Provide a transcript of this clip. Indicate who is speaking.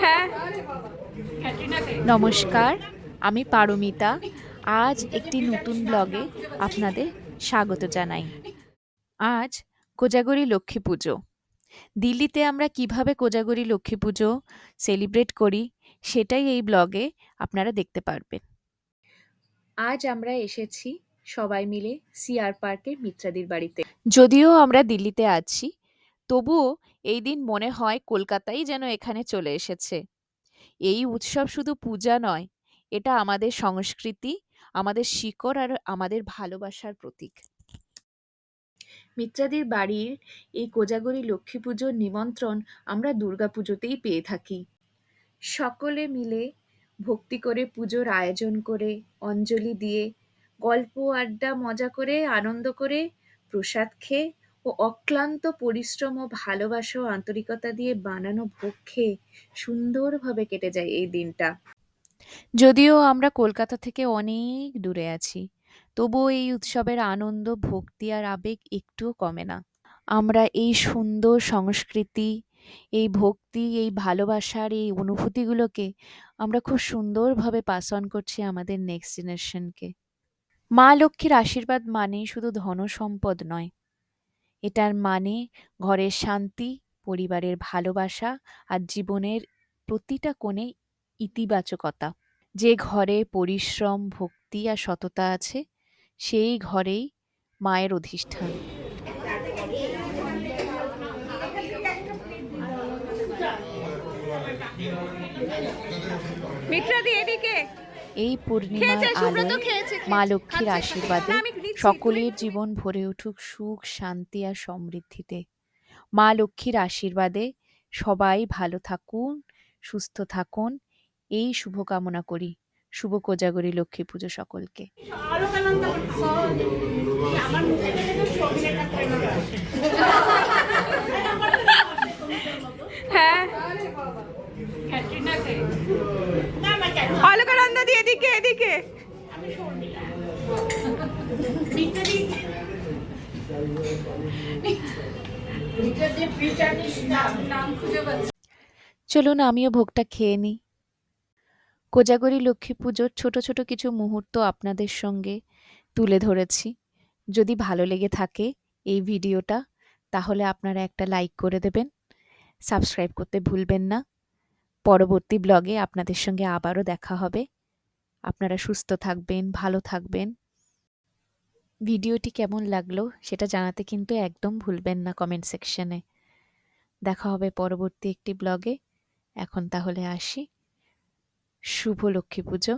Speaker 1: হ্যাঁ, নমস্কার, আমি পারমিতা। আজ একটি নতুন ব্লগে আপনাদের স্বাগত জানাই। আজ কোজাগরী লক্ষ্মী পুজো। দিল্লিতে আমরা কিভাবে কোজাগরী লক্ষ্মী পুজো সেলিব্রেট করি সেটাই এই ব্লগে আপনারা দেখতে পারবেন। আজ আমরা এসেছি সবাই মিলে সিআর পার্কের মিত্রাদির বাড়িতে। যদিও আমরা দিল্লিতে আছি, তবুও এই দিন মনে হয় কলকাতাই যেন এখানে চলে এসেছে। এই উৎসব শুধু পূজা নয়, এটা আমাদের সংস্কৃতি, আমাদের শিকড় আর আমাদের ভালোবাসার প্রতীক। মিত্রাদির বাড়ির এই কোজাগরী লক্ষ্মী পুজোর নিমন্ত্রণ আমরা দুর্গাপুজোতেই পেয়ে থাকি। সকলে মিলে ভক্তি করে পুজোর আয়োজন করে, অঞ্জলি দিয়ে, গল্প আড্ডা মজা করে, আনন্দ করে, প্রসাদ খেয়ে ও অক্লান্ত পরিশ্রম ও ভালোবাসা ও আন্তরিকতা দিয়ে বানানো ভোগ খেয়ে সুন্দরভাবে কেটে যায় এই দিনটা। যদিও আমরা কলকাতা থেকে অনেক দূরে আছি, তবুও এই উৎসবের আনন্দ, ভক্তি আর আবেগ একটুও কমে না। আমরা এই সুন্দর সংস্কৃতি, এই ভক্তি, এই ভালোবাসার এই অনুভূতিগুলোকে আমরা খুব সুন্দরভাবে পাস অন করছি আমাদের নেক্সট জেনারেশনকে। মা লক্ষ্মীর আশীর্বাদ মানেই শুধু ধনসম্পদ নয়, এটার মানে ঘরের শান্তি, পরিবারের ভালোবাসা আর জীবনের প্রতিটা কোণে ইতিবাচকতা। যে ঘরে পরিশ্রম, ভক্তি আর সততা আছে, সেই ঘরেই মায়ের অধিষ্ঠান।
Speaker 2: মিত্রাদি এদিকে
Speaker 1: এই পূর্ণিমার আলোয় মা লক্ষ্মীর আশীর্বাদে সকলের জীবন ভরে উঠুক সুখ, শান্তি আর সমৃদ্ধিতে। মা লক্ষ্মীর আশীর্বাদে সবাই ভালো থাকুন, সুস্থ থাকুন, এই শুভকামনা করি। শুভ কোজাগরী লক্ষ্মী পুজো সকলকে।
Speaker 2: হ্যাঁ, অলকানন্দা দি এদিকে এদিকে।
Speaker 1: চলুন আমিও ভোগটা খেয়ে নিই। কোজাগরী লক্ষ্মী পুজোর ছোট ছোট কিছু মুহূর্ত আপনাদের সঙ্গে তুলে ধরেছি। যদি ভালো লেগে থাকে এই ভিডিওটা, তাহলে আপনারা একটা লাইক করে দেবেন, সাবস্ক্রাইব করতে ভুলবেন না। পরবর্তী ব্লগে আপনাদের সঙ্গে আবারও দেখা হবে। আপনারা সুস্থ থাকবেন, ভালো থাকবেন। ভিডিওটি কেমন লাগলো সেটা জানাতে কিন্তু একদম ভুলবেন না কমেন্ট সেকশনে। দেখা হবে পরবর্তী একটি ব্লগে। এখন তাহলে আসি। শুভ লক্ষ্মী পুজো।